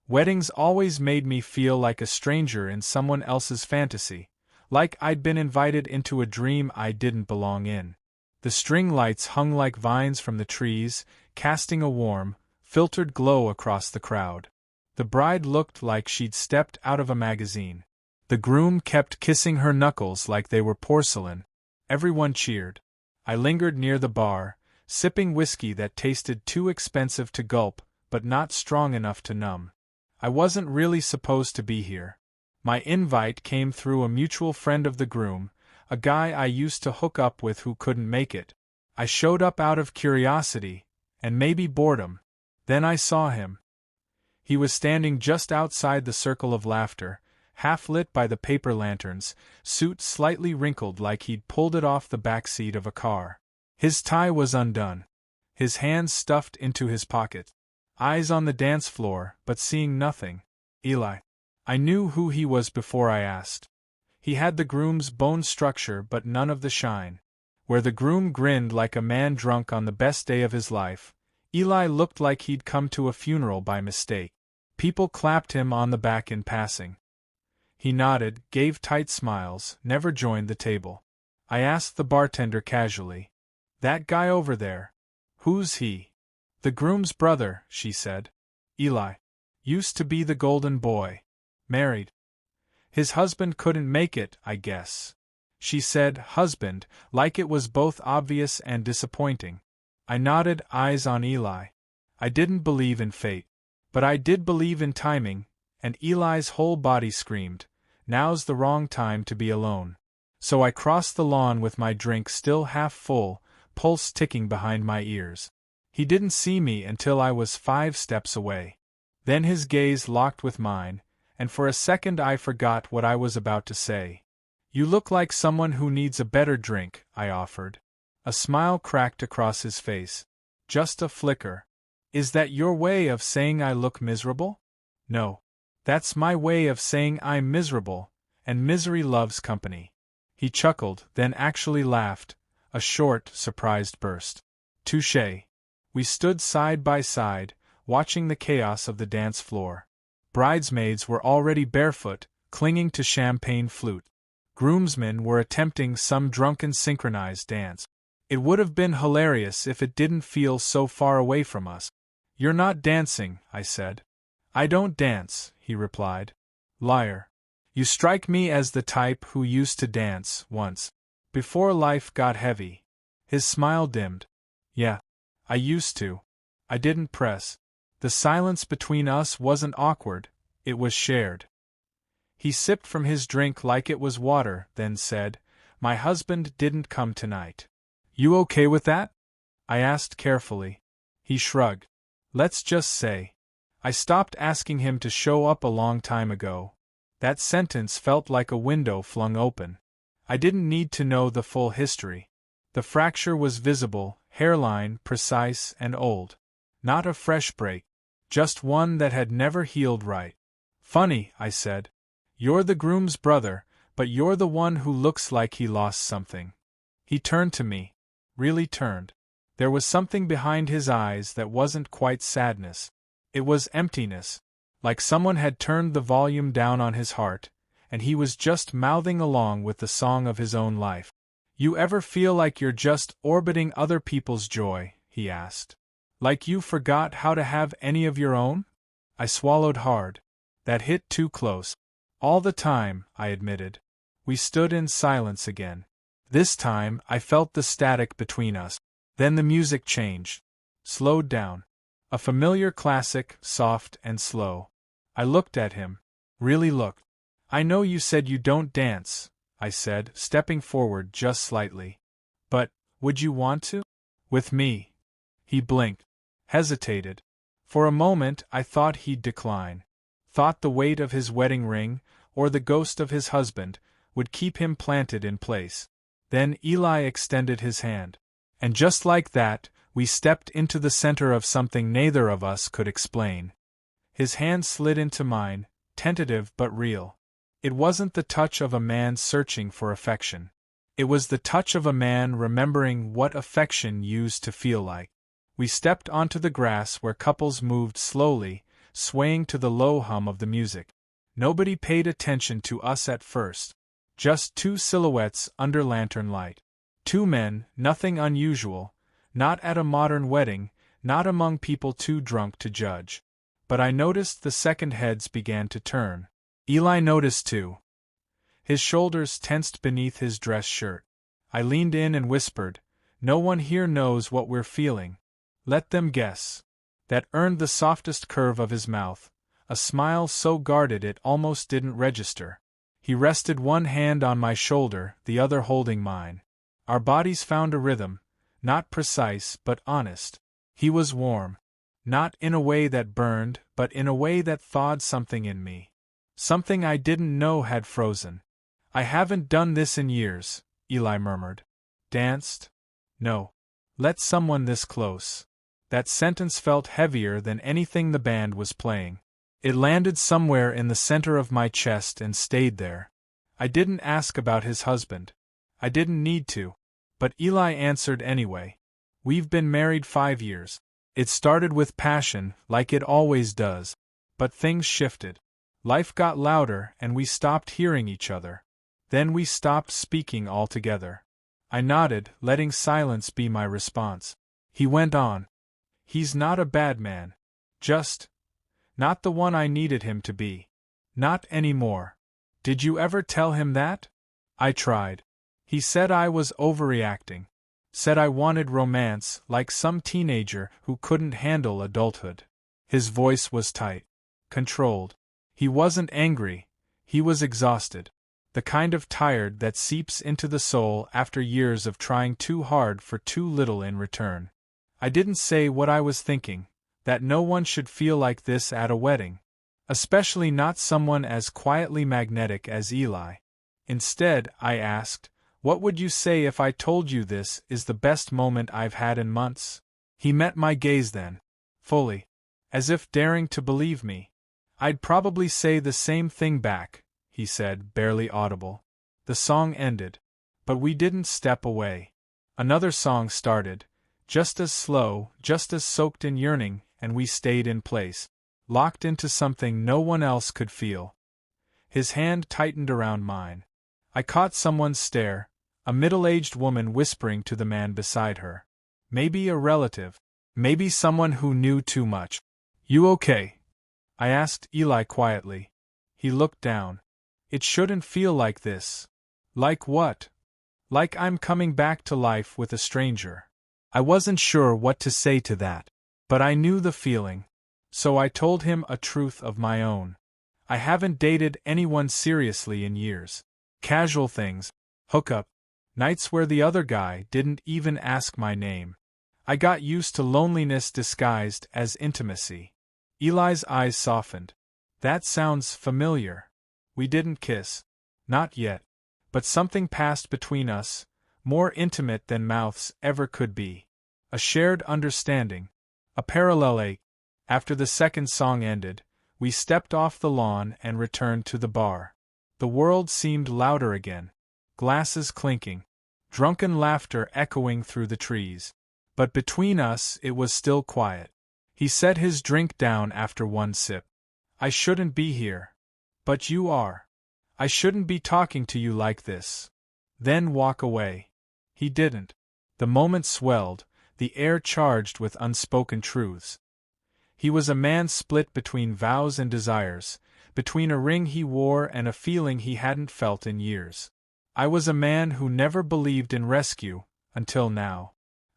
Weddings always made me feel like a stranger in someone else's fantasy, like I'd been invited into a dream I didn't belong in. The string lights hung like vines from the trees, casting a warm, filtered glow across the crowd. The bride looked like she'd stepped out of a magazine. The groom kept kissing her knuckles like they were porcelain. Everyone cheered. I lingered near the bar, sipping whiskey that tasted too expensive to gulp, but not strong enough to numb. I wasn't really supposed to be here. My invite came through a mutual friend of the groom, a guy I used to hook up with who couldn't make it. I showed up out of curiosity, and maybe boredom. Then I saw him. He was standing just outside the circle of laughter, half lit by the paper lanterns, suit slightly wrinkled like he'd pulled it off the back seat of a car. His tie was undone. His hands stuffed into his pocket. Eyes on the dance floor, but seeing nothing. Eli. I knew who he was before I asked. He had the groom's bone structure but none of the shine. Where the groom grinned like a man drunk on the best day of his life, Eli looked like he'd come to a funeral by mistake. People clapped him on the back in passing. He nodded, gave tight smiles, never joined the table. I asked the bartender casually, "That guy over there, who's he?" "The groom's brother," she said. "Eli. Used to be the golden boy. Married. His husband couldn't make it, I guess." She said husband, like it was both obvious and disappointing. I nodded, eyes on Eli. I didn't believe in fate. But I did believe in timing, and Eli's whole body screamed, "Now's the wrong time to be alone." So I crossed the lawn with my drink still half full, pulse ticking behind my ears. He didn't see me until I was 5 steps away. Then his gaze locked with mine, and for a second I forgot what I was about to say. "You look like someone who needs a better drink," I offered. A smile cracked across his face. Just a flicker. "Is that your way of saying I look miserable?" "No. That's my way of saying I'm miserable, and misery loves company." He chuckled, then actually laughed, a short, surprised burst. "Touché." We stood side by side, watching the chaos of the dance floor. Bridesmaids were already barefoot, clinging to champagne flute. Groomsmen were attempting some drunken synchronized dance. It would have been hilarious if it didn't feel so far away from us. "You're not dancing," I said. "I don't dance," he replied. "Liar. You strike me as the type who used to dance, once. Before life got heavy." His smile dimmed. "Yeah. I used to." I didn't press. The silence between us wasn't awkward, it was shared. He sipped from his drink like it was water, then said, "My husband didn't come tonight." "You okay with that?" I asked carefully. He shrugged. "Let's just say. I stopped asking him to show up a long time ago." That sentence felt like a window flung open. I didn't need to know the full history. The fracture was visible, hairline precise and old. Not a fresh break. Just one that had never healed right. "Funny," I said. "You're the groom's brother, but you're the one who looks like he lost something." He turned to me. Really turned. There was something behind his eyes that wasn't quite sadness. It was emptiness. Like someone had turned the volume down on his heart, and he was just mouthing along with the song of his own life. "You ever feel like you're just orbiting other people's joy?" he asked. "Like you forgot how to have any of your own?" I swallowed hard. That hit too close. "All the time," I admitted. We stood in silence again. This time I felt the static between us. Then the music changed. Slowed down. A familiar classic, soft and slow. I looked at him. Really looked. "I know you said you don't dance," I said, stepping forward just slightly. "But, would you want to? With me?" He blinked. Hesitated. For a moment I thought he'd decline. Thought the weight of his wedding ring, or the ghost of his husband, would keep him planted in place. Then Eli extended his hand. And just like that, we stepped into the center of something neither of us could explain. His hand slid into mine, tentative but real. It wasn't the touch of a man searching for affection. It was the touch of a man remembering what affection used to feel like. We stepped onto the grass where couples moved slowly, swaying to the low hum of the music. Nobody paid attention to us at first. Just two silhouettes under lantern light. Two men, nothing unusual, not at a modern wedding, not among people too drunk to judge. But I noticed the second heads began to turn. Eli noticed too. His shoulders tensed beneath his dress shirt. I leaned in and whispered, "No one here knows what we're feeling. Let them guess." That earned the softest curve of his mouth, a smile so guarded it almost didn't register. He rested one hand on my shoulder, the other holding mine. Our bodies found a rhythm, not precise but honest. He was warm. Not in a way that burned, but in a way that thawed something in me. Something I didn't know had frozen. "I haven't done this in years," Eli murmured. "Danced? No. Let someone this close." That sentence felt heavier than anything the band was playing. It landed somewhere in the center of my chest and stayed there. I didn't ask about his husband. I didn't need to. But Eli answered anyway. "We've been married 5 years. It started with passion, like it always does. But things shifted. Life got louder and we stopped hearing each other. Then we stopped speaking altogether." I nodded, letting silence be my response. He went on. "He's not a bad man. Just not the one I needed him to be. Not anymore." "Did you ever tell him that?" I tried. He said I was overreacting. Said I wanted romance, like some teenager who couldn't handle adulthood. His voice was tight. Controlled. He wasn't angry. He was exhausted. The kind of tired that seeps into the soul after years of trying too hard for too little in return. I didn't say what I was thinking, that no one should feel like this at a wedding. Especially not someone as quietly magnetic as Eli. Instead, I asked, "What would you say if I told you this is the best moment I've had in months?" He met my gaze then. Fully. As if daring to believe me. "I'd probably say the same thing back," he said, barely audible. The song ended. But we didn't step away. Another song started, just as slow, just as soaked in yearning, and we stayed in place, locked into something no one else could feel. His hand tightened around mine. I caught someone's stare, a middle-aged woman whispering to the man beside her. Maybe a relative. Maybe someone who knew too much. "You okay?" I asked Eli quietly. He looked down. "It shouldn't feel like this." "Like what?" "Like I'm coming back to life with a stranger." I wasn't sure what to say to that. But I knew the feeling. So I told him a truth of my own. I haven't dated anyone seriously in years. Casual things. Hookup. Nights where the other guy didn't even ask my name. I got used to loneliness disguised as intimacy. Eli's eyes softened. "That sounds familiar." We didn't kiss. Not yet. But something passed between us, more intimate than mouths ever could be. A shared understanding. A parallel ache. After the second song ended, we stepped off the lawn and returned to the bar. The world seemed louder again. Glasses clinking. Drunken laughter echoing through the trees. But between us it was still quiet. He set his drink down after one sip. "I shouldn't be here." "But you are." "I shouldn't be talking to you like this." "Then walk away." He didn't. The moment swelled, the air charged with unspoken truths. He was a man split between vows and desires, between a ring he wore and a feeling he hadn't felt in years. I was a man who never believed in rescue, until now.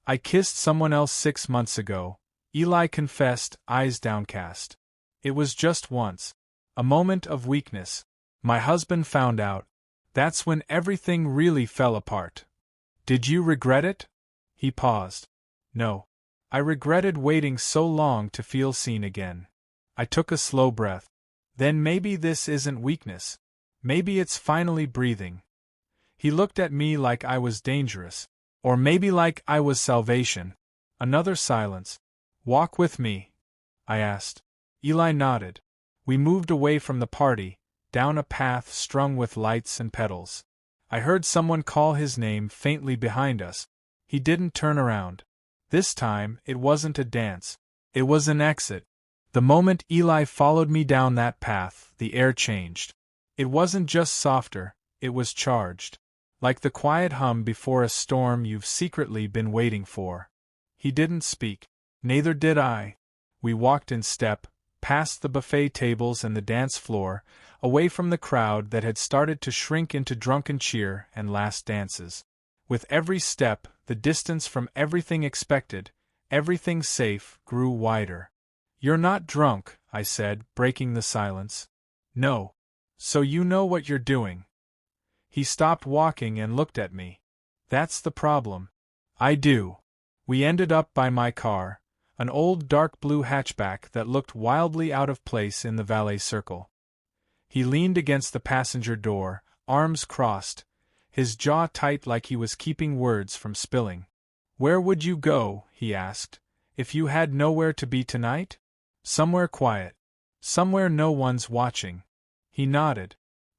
"I kissed someone else 6 months ago," Eli confessed, eyes downcast. "It was just once. A moment of weakness. My husband found out. That's when everything really fell apart." "Did you regret it?" He paused. "No. I regretted waiting so long to feel seen again." I took a slow breath. Then maybe this isn't weakness. Maybe it's finally breathing. He looked at me like I was dangerous. Or maybe like I was salvation. Another silence. "Walk with me?" I asked. Eli nodded. We moved away from the party, down a path strung with lights and petals. I heard someone call his name faintly behind us. He didn't turn around. This time, it wasn't a dance. It was an exit. The moment Eli followed me down that path, the air changed. It wasn't just softer, it was charged. Like the quiet hum before a storm you've secretly been waiting for. He didn't speak. Neither did I. We walked in step, past the buffet tables and the dance floor, away from the crowd that had started to shrink into drunken cheer and last dances. With every step, the distance from everything expected, everything safe, grew wider. "You're not drunk," I said, breaking the silence. "No. So you know what you're doing." He stopped walking and looked at me. "That's the problem." "I do." We ended up by my car, an old dark blue hatchback that looked wildly out of place in the valet circle. He leaned against the passenger door, arms crossed, his jaw tight like he was keeping words from spilling. "Where would you go," he asked, "if you had nowhere to be tonight?" "Somewhere quiet. Somewhere no one's watching." He nodded.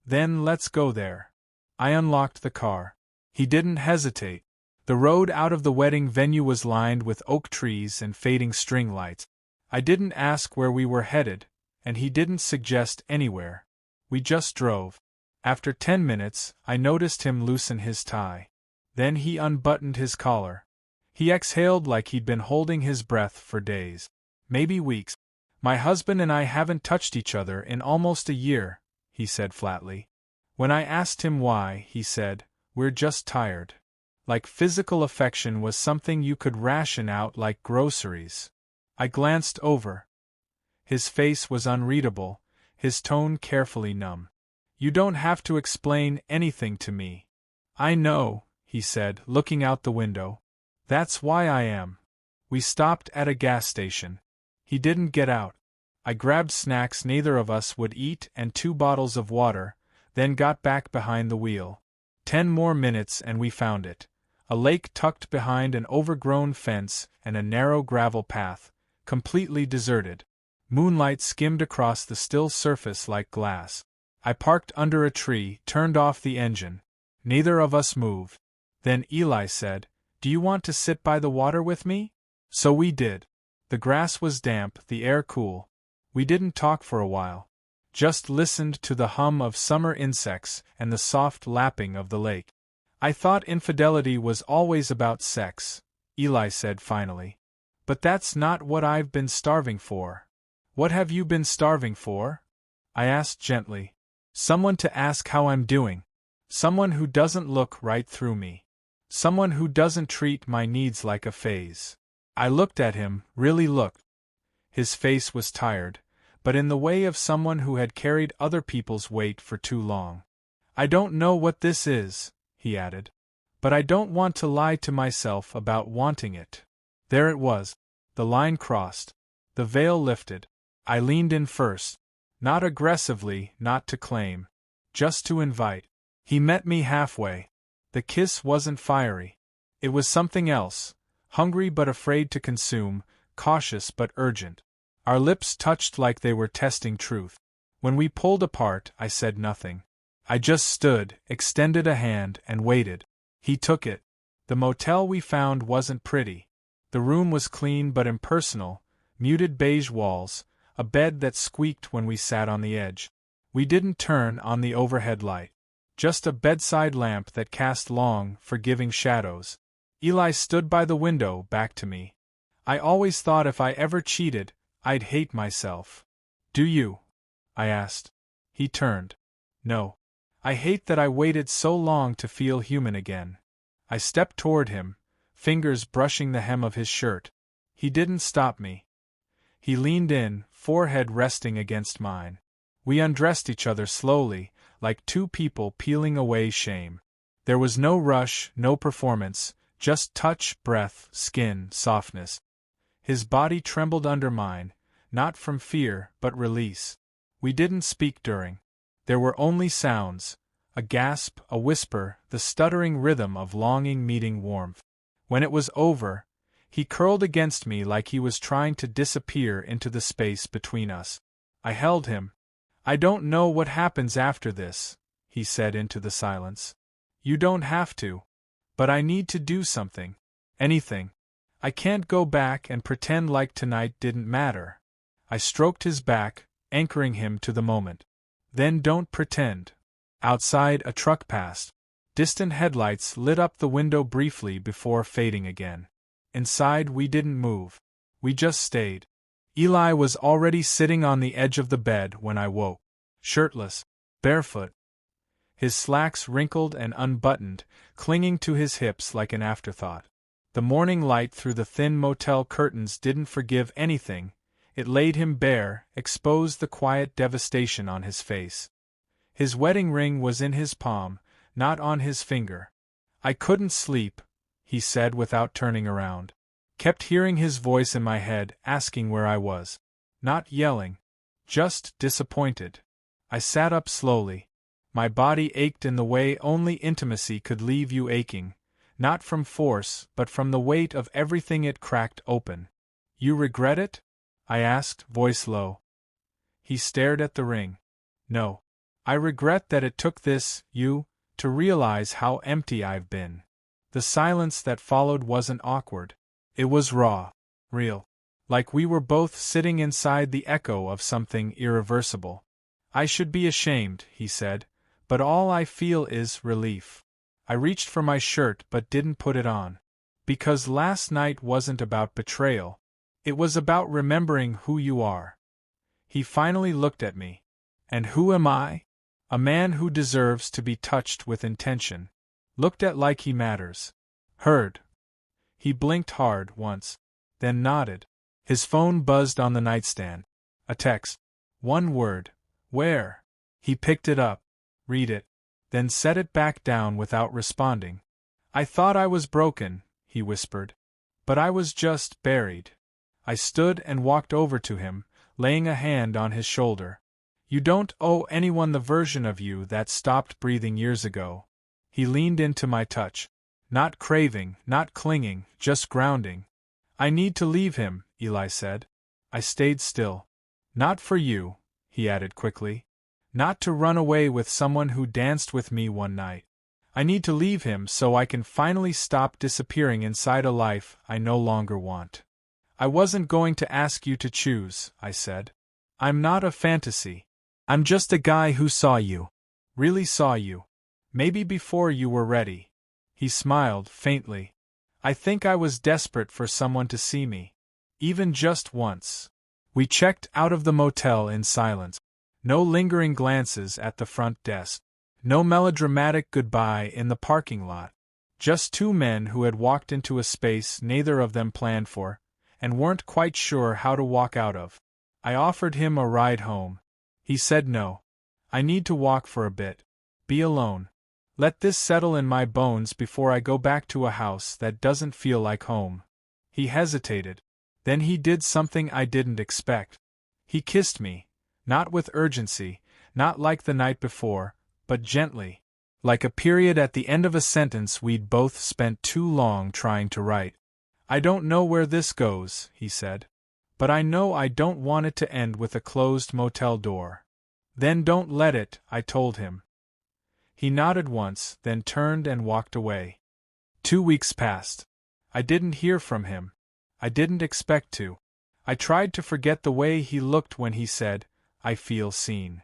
"Then let's go there." I unlocked the car. He didn't hesitate. The road out of the wedding venue was lined with oak trees and fading string lights. I didn't ask where we were headed, and he didn't suggest anywhere. We just drove. After 10 minutes, I noticed him loosen his tie. Then he unbuttoned his collar. He exhaled like he'd been holding his breath for days. Maybe weeks. "My husband and I haven't touched each other in almost a year," he said flatly. When I asked him why, he said, "We're just tired." Like physical affection was something you could ration out like groceries. I glanced over. His face was unreadable, his tone carefully numb. "You don't have to explain anything to me." "I know," he said, looking out the window. "That's why I am." We stopped at a gas station. He didn't get out. I grabbed snacks neither of us would eat and 2 bottles of water, then got back behind the wheel. 10 more minutes and we found it. A lake tucked behind an overgrown fence and a narrow gravel path, completely deserted. Moonlight skimmed across the still surface like glass. I parked under a tree, turned off the engine. Neither of us moved. Then Eli said, "Do you want to sit by the water with me?" So we did. The grass was damp, the air cool. We didn't talk for a while. Just listened to the hum of summer insects and the soft lapping of the lake. "I thought infidelity was always about sex," Eli said finally. "But that's not what I've been starving for." "What have you been starving for?" I asked gently. "Someone to ask how I'm doing. Someone who doesn't look right through me. Someone who doesn't treat my needs like a phase." I looked at him, really looked. His face was tired, but in the way of someone who had carried other people's weight for too long. "I don't know what this is," he added. "But I don't want to lie to myself about wanting it." There it was. The line crossed. The veil lifted. I leaned in first. Not aggressively, not to claim. Just to invite. He met me halfway. The kiss wasn't fiery. It was something else. Hungry but afraid to consume, cautious but urgent. Our lips touched like they were testing truth. When we pulled apart, I said nothing. I just stood, extended a hand, and waited. He took it. The motel we found wasn't pretty. The room was clean but impersonal, muted beige walls, a bed that squeaked when we sat on the edge. We didn't turn on the overhead light. Just a bedside lamp that cast long, forgiving shadows. Eli stood by the window, back to me. "I always thought if I ever cheated, I'd hate myself." "Do you?" I asked. He turned. "No. I hate that I waited so long to feel human again." I stepped toward him, fingers brushing the hem of his shirt. He didn't stop me. He leaned in, forehead resting against mine. We undressed each other slowly, like two people peeling away shame. There was no rush, no performance, just touch, breath, skin, softness. His body trembled under mine, not from fear, but release. We didn't speak during. There were only sounds, a gasp, a whisper, the stuttering rhythm of longing meeting warmth. When it was over, he curled against me like he was trying to disappear into the space between us. I held him. "I don't know what happens after this," he said into the silence. "You don't have to. But I need to do something. Anything. I can't go back and pretend like tonight didn't matter." I stroked his back, anchoring him to the moment. Then don't pretend. Outside, a truck passed. Distant headlights lit up the window briefly before fading again. Inside, we didn't move. We just stayed. Eli was already sitting on the edge of the bed when I woke. Shirtless. Barefoot. His slacks wrinkled and unbuttoned, clinging to his hips like an afterthought. The morning light through the thin motel curtains didn't forgive anything. It laid him bare, exposed the quiet devastation on his face. His wedding ring was in his palm, not on his finger. I couldn't sleep, he said without turning around. Kept hearing his voice in my head, asking where I was. Not yelling. Just disappointed. I sat up slowly. My body ached in the way only intimacy could leave you aching, not from force, but from the weight of everything it cracked open. You regret it? I asked, voice low. He stared at the ring. No. I regret that it took this, you, to realize how empty I've been. The silence that followed wasn't awkward. It was raw. Real. Like we were both sitting inside the echo of something irreversible. I should be ashamed, he said, but all I feel is relief. I reached for my shirt but didn't put it on. Because last night wasn't about betrayal. It was about remembering who you are. He finally looked at me. And who am I? A man who deserves to be touched with intention. Looked at like he matters. Heard. He blinked hard once, then nodded. His phone buzzed on the nightstand. A text. One word. Where? He picked it up. Read it. Then set it back down without responding. I thought I was broken, he whispered. But I was just buried. I stood and walked over to him, laying a hand on his shoulder. You don't owe anyone the version of you that stopped breathing years ago. He leaned into my touch. Not craving, not clinging, just grounding. I need to leave him, Eli said. I stayed still. Not for you, he added quickly. Not to run away with someone who danced with me one night. I need to leave him so I can finally stop disappearing inside a life I no longer want. I wasn't going to ask you to choose, I said. I'm not a fantasy. I'm just a guy who saw you. Really saw you. Maybe before you were ready. He smiled, faintly. I think I was desperate for someone to see me. Even just once. We checked out of the motel in silence. No lingering glances at the front desk. No melodramatic goodbye in the parking lot. Just two men who had walked into a space neither of them planned for, and weren't quite sure how to walk out of. I offered him a ride home. He said no. I need to walk for a bit. Be alone. Let this settle in my bones before I go back to a house that doesn't feel like home. He hesitated. Then he did something I didn't expect. He kissed me. Not with urgency, not like the night before, but gently. Like a period at the end of a sentence we'd both spent too long trying to write. I don't know where this goes, he said. But I know I don't want it to end with a closed motel door. Then don't let it, I told him. He nodded once, then turned and walked away. 2 weeks passed. I didn't hear from him. I didn't expect to. I tried to forget the way he looked when he said, I feel seen.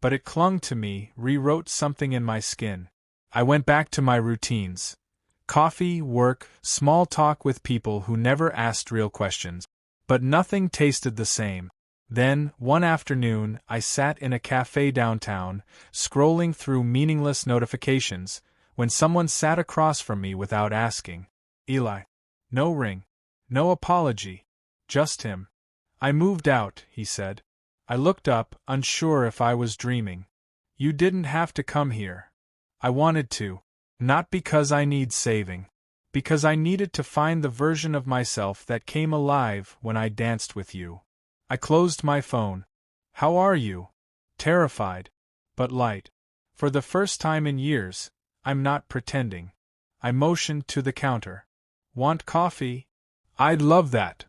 But it clung to me, rewrote something in my skin. I went back to my routines. Coffee, work, small talk with people who never asked real questions. But nothing tasted the same. Then, one afternoon, I sat in a cafe downtown, scrolling through meaningless notifications, when someone sat across from me without asking. Eli. No ring. No apology. Just him. I moved out, he said. I looked up, unsure if I was dreaming. You didn't have to come here. I wanted to. Not because I need saving. Because I needed to find the version of myself that came alive when I danced with you. I closed my phone. How are you? Terrified. But light. For the first time in years, I'm not pretending. I motioned to the counter. Want coffee? I'd love that.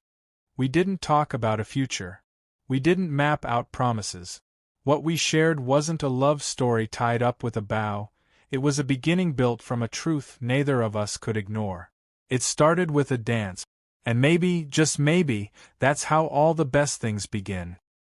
We didn't talk about a future. We didn't map out promises. What we shared wasn't a love story tied up with a bow, it was a beginning built from a truth neither of us could ignore. It started with a dance. And maybe, just maybe, that's how all the best things begin.